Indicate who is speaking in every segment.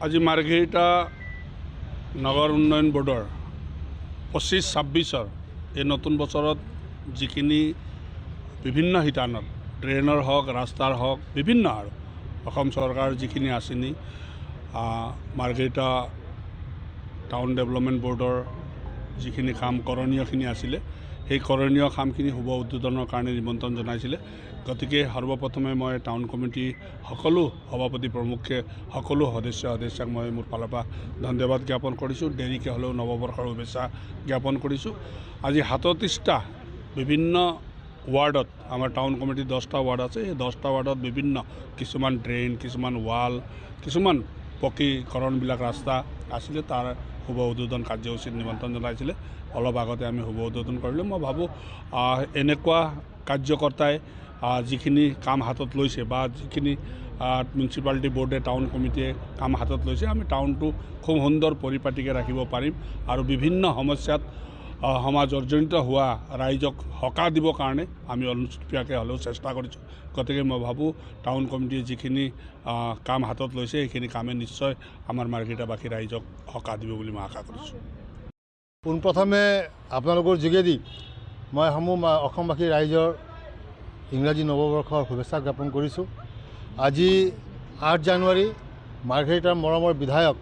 Speaker 1: আজি মাৰ্ঘেৰিটা নগৰ উন্নয়ন বোৰ্ডৰ 25-26 এই নতুন বছৰত যিখিনি বিভিন্ন শিতানত ড্ৰেইনৰ হওক ৰাস্তাৰ হওক বিভিন্ন আৰু অসম চৰকাৰৰ যিখিনি আঁচনি মাৰ্ঘেৰিটা টাউন ডেভেলপমেণ্ট বোৰ্ডৰ যিখিনি কাম কৰণীয়খিনি আছিলে সেই কৰণীয় কামখিনি শুভ উদ্বোধনৰ কাৰণে নিমন্ত্ৰণ জনাইছিলে। গতিকে সৰ্বপ্ৰথমে মই টাউন কমিটি সকলো সভাপতি প্ৰমুখে সকলো সদস্যাক মই মোৰ ফালৰ পৰা ধন্যবাদ জ্ঞাপন কৰিছোঁ। দেৰিকৈ হ'লেও নৱবৰ্ষৰ শুভেচ্ছা জ্ঞাপন কৰিছোঁ। আজি 37টা বিভিন্ন ৱাৰ্ডত আমাৰ টাউন কমিটি 10টা ৱাৰ্ড আছে। এই 10টা ৱাৰ্ডত বিভিন্ন কিছুমান ড্ৰেইন, কিছুমান ৱাল, কিছুমান পকীকৰণবিলাক ৰাস্তা আছিলে। তাৰ শুভ উদ্বোধন কাৰ্যসূচীত নিমন্ত্ৰণ জনাইছিলে। অলপ আগতে আমি শুভ উদ্বোধন কৰিলোঁ। মই ভাবোঁ এনেকুৱা কাৰ্যকৰ্তাই যিখিনি কাম হাতত লৈছে বা যিখিনি মিউনিচিপালিটি বোৰ্ডে টাউন কমিটিয়ে কাম হাতত লৈছে, আমি টাউনটো খুব সুন্দৰ পৰিপাটিকৈ ৰাখিব পাৰিম আৰু বিভিন্ন সমস্যাত সমাজ জৰ্জৰিত হোৱা ৰাইজক সকাহ দিবৰ কাৰণে আমি অনুষ্ঠিতভাৱে হ'লেও চেষ্টা কৰিছোঁ। গতিকে মই ভাবোঁ টাউন কমিটিয়ে যিখিনি কাম হাতত লৈছে সেইখিনি কামে নিশ্চয় আমাৰ মাৰ্ঘেৰিটাবাসী ৰাইজক সকাহ দিব বুলি মই আশা কৰিছোঁ।
Speaker 2: পোনপ্ৰথমে আপোনালোকৰ যোগেদি মই অসমবাসী ৰাইজৰ ইংৰাজী নৱবৰ্ষৰ শুভেচ্ছা জ্ঞাপন কৰিছোঁ। আজি 8 জানুৱাৰী মাৰ্ঘেৰিটাৰ মৰমৰ বিধায়ক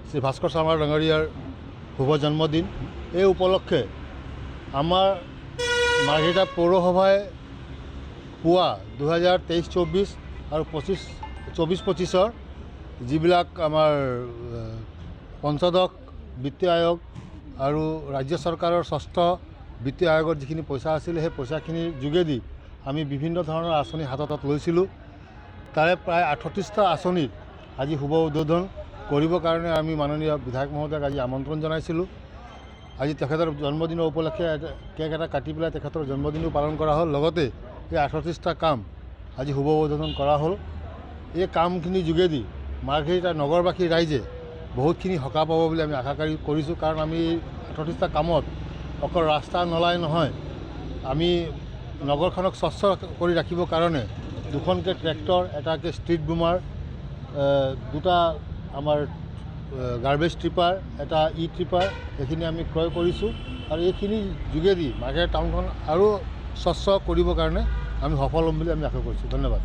Speaker 2: শ্ৰী ভাস্কৰ শৰ্মা ডাঙৰীয়াৰ শুভ জন্মদিন। এই উপলক্ষে আমাৰ মাৰ্ঘেৰিটা পৌৰসভাই পুৱা 2023-24 আৰু 24-25 যিবিলাক আমাৰ পঞ্চদশ বিত্ত আয়োগ আৰু ৰাজ্য চৰকাৰৰ ষষ্ঠ বিত্ত আয়োগৰ যিখিনি পইচা আছিলে সেই পইচাখিনিৰ যোগেদি আমি বিভিন্ন ধৰণৰ আঁচনি হাতত লৈছিলোঁ। তাৰে প্ৰায় 38টা আঁচনিৰ আজি শুভ উদ্বোধন কৰিবৰ কাৰণে আমি মাননীয় বিধায়ক মহোদয়ক আজি আমন্ত্ৰণ জনাইছিলোঁ। আজি তেখেতৰ জন্মদিনৰ উপলক্ষে কেক এটা কাটি পেলাই তেখেতৰ জন্মদিনো পালন কৰা হ'ল। লগতে এই 38টা কাম আজি শুভ উদ্বোধন কৰা হ'ল। এই কামখিনিৰ যোগেদি মাৰ্ঘেৰিটা নগৰবাসী ৰাইজে বহুতখিনি সকাহ পাব বুলি আমি আশা কৰিছোঁ। কাৰণ আমি 38টা কামত অকল ৰাস্তা নলাই নহয়, আমি নগৰখনক স্বচ্ছ কৰি ৰাখিবৰ কাৰণে 2খনকৈ ট্ৰেক্টৰ, এটাকৈ ষ্ট্ৰীট বুমাৰ, 2টা আমাৰ গাৰ্বেজ ট্ৰিপাৰ, এটা ট্ৰিপাৰ এইখিনি আমি ক্ৰয় কৰিছোঁ। আৰু এইখিনিৰ যোগেদি মাৰ্ঘেৰিটা টাউনখন আৰু স্বচ্ছ কৰিবৰ কাৰণে আমি সফল হ'ম বুলি আমি আশা কৰিছোঁ। ধন্যবাদ।